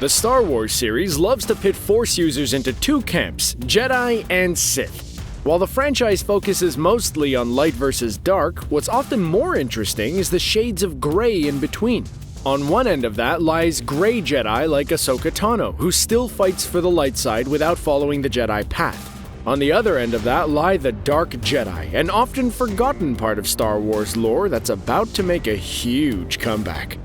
The Star Wars series loves to pit Force users into two camps, Jedi and Sith. While the franchise focuses mostly on light versus dark, what's often more interesting is the shades of gray in between. On one end of that lies gray Jedi like Ahsoka Tano, who still fights for the light side without following the Jedi path. On the other end of that lie the Dark Jedi, an often forgotten part of Star Wars lore that's about to make a huge comeback.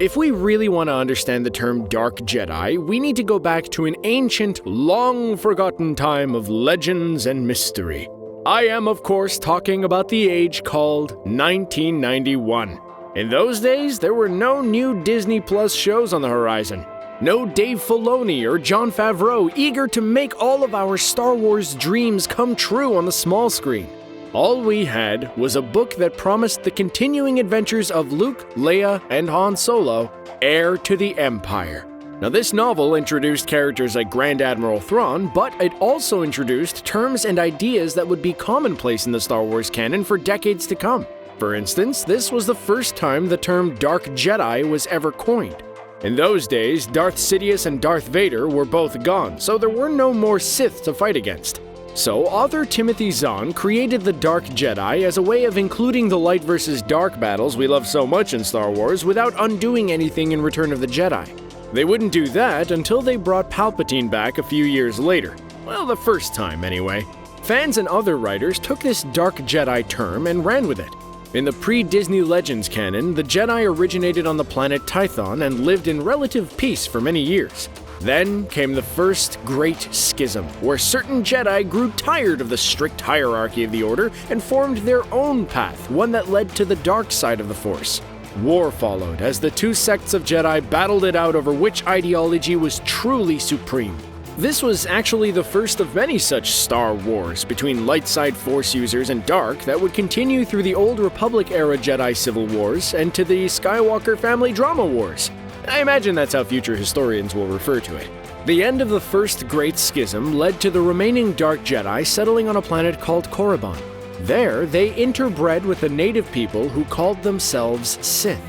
If we really want to understand the term Dark Jedi, we need to go back to an ancient, long-forgotten time of legends and mystery. I am, of course, talking about the age called 1991. In those days, there were no new Disney Plus shows on the horizon. No Dave Filoni or Jon Favreau eager to make all of our Star Wars dreams come true on the small screen. All we had was a book that promised the continuing adventures of Luke, Leia, and Han Solo, heir to the Empire. Now, this novel introduced characters like Grand Admiral Thrawn, but it also introduced terms and ideas that would be commonplace in the Star Wars canon for decades to come. For instance, this was the first time the term Dark Jedi was ever coined. In those days, Darth Sidious and Darth Vader were both gone, so there were no more Sith to fight against. So, author Timothy Zahn created the Dark Jedi as a way of including the light versus dark battles we love so much in Star Wars without undoing anything in Return of the Jedi. They wouldn't do that until they brought Palpatine back a few years later. Well, the first time, anyway. Fans and other writers took this Dark Jedi term and ran with it. In the pre-Disney Legends canon, the Jedi originated on the planet Tython and lived in relative peace for many years. Then came the first Great Schism, where certain Jedi grew tired of the strict hierarchy of the Order and formed their own path, one that led to the dark side of the Force. War followed as the two sects of Jedi battled it out over which ideology was truly supreme. This was actually the first of many such Star Wars between light side Force users and dark that would continue through the Old Republic-era Jedi Civil Wars and to the Skywalker family drama wars. I imagine that's how future historians will refer to it. The end of the first Great Schism led to the remaining Dark Jedi settling on a planet called Korriban. There, they interbred with the native people who called themselves Sith.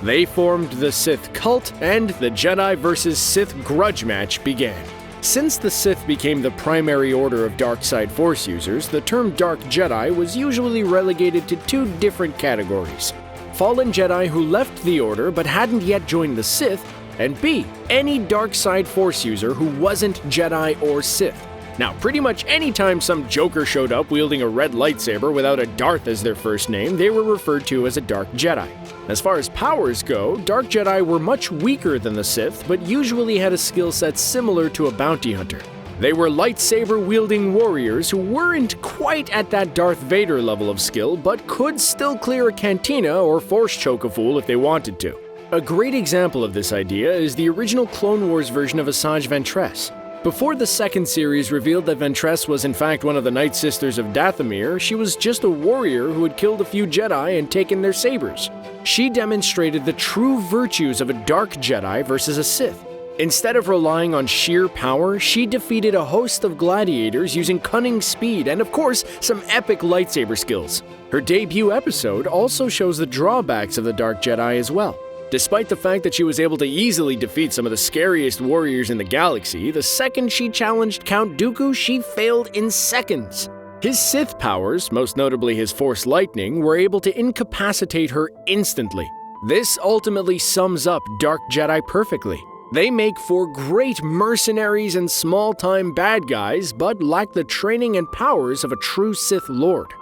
They formed the Sith cult, and the Jedi versus Sith grudge match began. Since the Sith became the primary order of dark side Force users, the term Dark Jedi was usually relegated to two different categories. Fallen Jedi who left the Order but hadn't yet joined the Sith, and B, any dark side Force user who wasn't Jedi or Sith. Now, pretty much any time some joker showed up wielding a red lightsaber without a Darth as their first name, they were referred to as a Dark Jedi. As far as powers go, Dark Jedi were much weaker than the Sith, but usually had a skill set similar to a bounty hunter. They were lightsaber-wielding warriors who weren't quite at that Darth Vader level of skill, but could still clear a cantina or force choke a fool if they wanted to. A great example of this idea is the original Clone Wars version of Asajj Ventress. Before the second series revealed that Ventress was in fact one of the Night Sisters of Dathomir, she was just a warrior who had killed a few Jedi and taken their sabers. She demonstrated the true virtues of a Dark Jedi versus a Sith. Instead of relying on sheer power, she defeated a host of gladiators using cunning speed and, of course, some epic lightsaber skills. Her debut episode also shows the drawbacks of the Dark Jedi as well. Despite the fact that she was able to easily defeat some of the scariest warriors in the galaxy, the second she challenged Count Dooku, she failed in seconds. His Sith powers, most notably his Force Lightning, were able to incapacitate her instantly. This ultimately sums up Dark Jedi perfectly. They make for great mercenaries and small-time bad guys, but lack the training and powers of a true Sith Lord.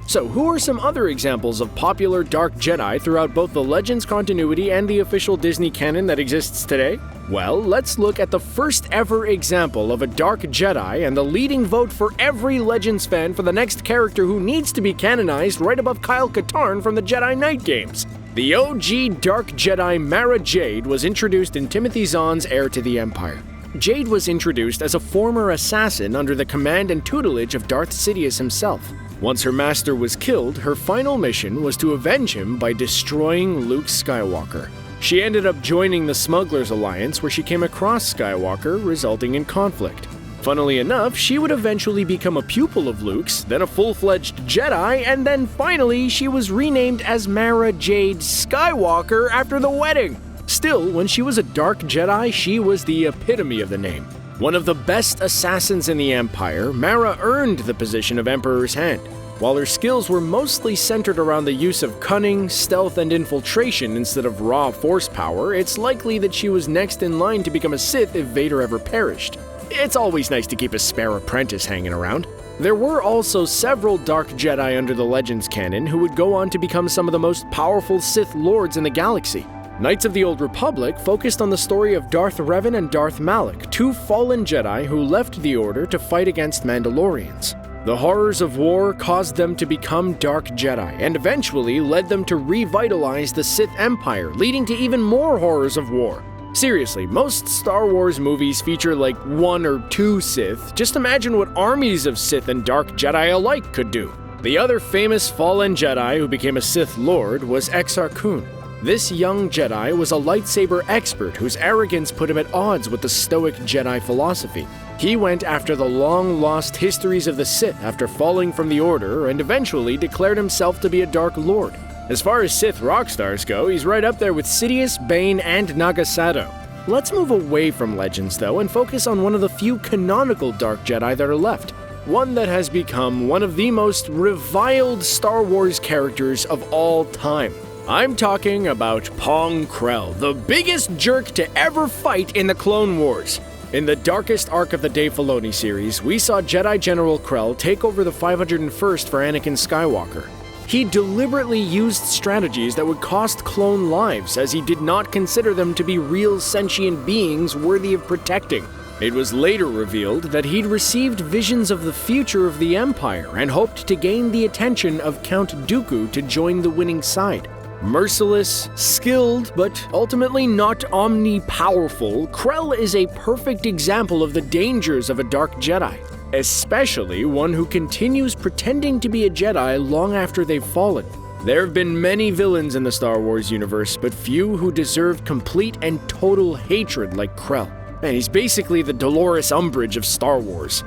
So, who are some other examples of popular Dark Jedi throughout both the Legends continuity and the official Disney canon that exists today? Well, let's look at the first ever example of a Dark Jedi and the leading vote for every Legends fan for the next character who needs to be canonized right above Kyle Katarn from the Jedi Knight games. The OG Dark Jedi Mara Jade was introduced in Timothy Zahn's Heir to the Empire. Jade was introduced as a former assassin under the command and tutelage of Darth Sidious himself. Once her master was killed, her final mission was to avenge him by destroying Luke Skywalker. She ended up joining the Smugglers Alliance, where she came across Skywalker, resulting in conflict. Funnily enough, she would eventually become a pupil of Luke's, then a full-fledged Jedi, and then finally she was renamed as Mara Jade Skywalker after the wedding. Still, when she was a Dark Jedi, she was the epitome of the name. One of the best assassins in the Empire, Mara earned the position of Emperor's Hand. While her skills were mostly centered around the use of cunning, stealth, and infiltration instead of raw force power, it's likely that she was next in line to become a Sith if Vader ever perished. It's always nice to keep a spare apprentice hanging around. There were also several Dark Jedi under the Legends canon who would go on to become some of the most powerful Sith Lords in the galaxy. Knights of the Old Republic focused on the story of Darth Revan and Darth Malak, two fallen Jedi who left the Order to fight against Mandalorians. The horrors of war caused them to become Dark Jedi, and eventually led them to revitalize the Sith Empire, leading to even more horrors of war. Seriously, most Star Wars movies feature like 1 or 2 Sith. Just imagine what armies of Sith and Dark Jedi alike could do. The other famous fallen Jedi who became a Sith Lord was Exar Kun. This young Jedi was a lightsaber expert whose arrogance put him at odds with the Stoic Jedi philosophy. He went after the long-lost histories of the Sith after falling from the Order and eventually declared himself to be a Dark Lord. As far as Sith rock stars go, he's right up there with Sidious, Bane, and Nagasato. Let's move away from Legends, though, and focus on one of the few canonical Dark Jedi that are left. One that has become one of the most reviled Star Wars characters of all time. I'm talking about Pong Krell, the biggest jerk to ever fight in the Clone Wars. In the darkest arc of the Dave Filoni series, we saw Jedi General Krell take over the 501st for Anakin Skywalker. He deliberately used strategies that would cost clone lives, as he did not consider them to be real sentient beings worthy of protecting. It was later revealed that he'd received visions of the future of the Empire and hoped to gain the attention of Count Dooku to join the winning side. Merciless, skilled, but ultimately not omni-powerful, Krell is a perfect example of the dangers of a Dark Jedi, especially one who continues pretending to be a Jedi long after they've fallen. There have been many villains in the Star Wars universe, but few who deserved complete and total hatred like Krell. And he's basically the Dolores Umbridge of Star Wars.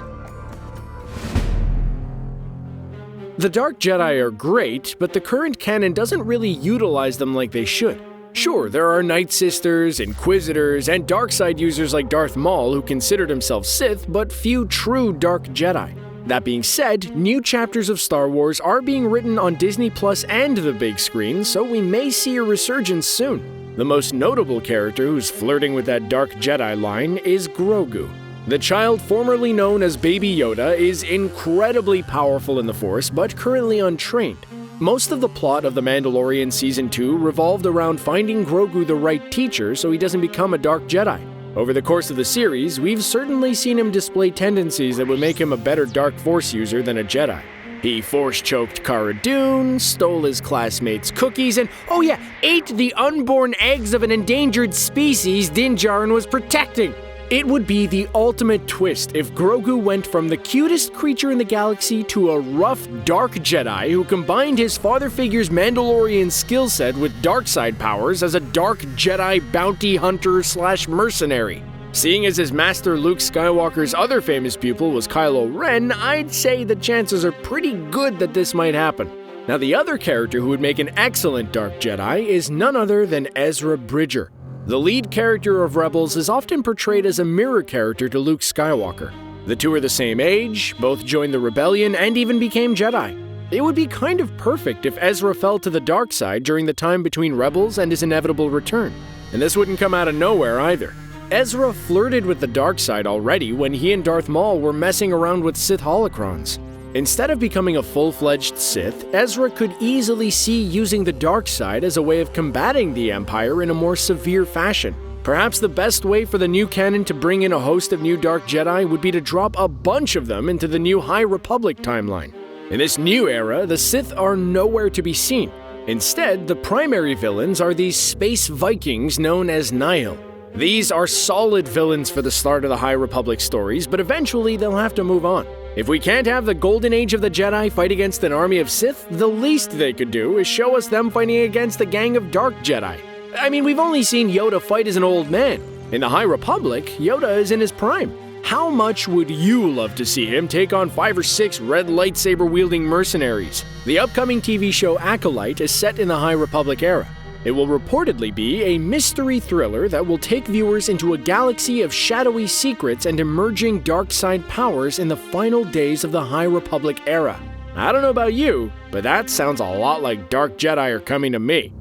The Dark Jedi are great, but the current canon doesn't really utilize them like they should. Sure, there are Night Sisters, Inquisitors, and Darkseid users like Darth Maul who considered himself Sith, but few true Dark Jedi. That being said, new chapters of Star Wars are being written on Disney Plus and the big screen, so we may see a resurgence soon. The most notable character who's flirting with that Dark Jedi line is Grogu. The child formerly known as Baby Yoda is incredibly powerful in the Force, but currently untrained. Most of the plot of The Mandalorian Season 2 revolved around finding Grogu the right teacher so he doesn't become a Dark Jedi. Over the course of the series, we've certainly seen him display tendencies that would make him a better Dark Force user than a Jedi. He force-choked Cara Dune, stole his classmates' cookies, and, oh yeah, ate the unborn eggs of an endangered species Din Djarin was protecting. It would be the ultimate twist if Grogu went from the cutest creature in the galaxy to a rough Dark Jedi who combined his father figure's Mandalorian skill set with Darkseid powers as a Dark Jedi bounty hunter / mercenary. Seeing as his master Luke Skywalker's other famous pupil was Kylo Ren, I'd say the chances are pretty good that this might happen. Now, the other character who would make an excellent Dark Jedi is none other than Ezra Bridger. The lead character of Rebels is often portrayed as a mirror character to Luke Skywalker. The two are the same age, both joined the rebellion, and even became Jedi. It would be kind of perfect if Ezra fell to the dark side during the time between Rebels and his inevitable return. And this wouldn't come out of nowhere either. Ezra flirted with the dark side already when he and Darth Maul were messing around with Sith holocrons. Instead of becoming a full-fledged Sith, Ezra could easily see using the dark side as a way of combating the Empire in a more severe fashion. Perhaps the best way for the new canon to bring in a host of new Dark Jedi would be to drop a bunch of them into the new High Republic timeline. In this new era, the Sith are nowhere to be seen. Instead, the primary villains are these space Vikings known as Nihil. These are solid villains for the start of the High Republic stories, but eventually they'll have to move on. If we can't have the Golden Age of the Jedi fight against an army of Sith, the least they could do is show us them fighting against a gang of Dark Jedi. I mean, we've only seen Yoda fight as an old man. In the High Republic, Yoda is in his prime. How much would you love to see him take on 5 or 6 red lightsaber-wielding mercenaries? The upcoming TV show Acolyte is set in the High Republic era. It will reportedly be a mystery thriller that will take viewers into a galaxy of shadowy secrets and emerging dark side powers in the final days of the High Republic era. I don't know about you, but that sounds a lot like Dark Jedi are coming to me.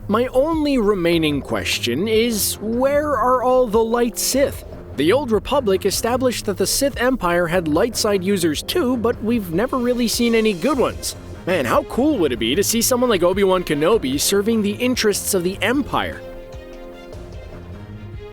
My only remaining question is, where are all the light Sith? The Old Republic established that the Sith Empire had light side users too, but we've never really seen any good ones. Man, how cool would it be to see someone like Obi-Wan Kenobi serving the interests of the Empire?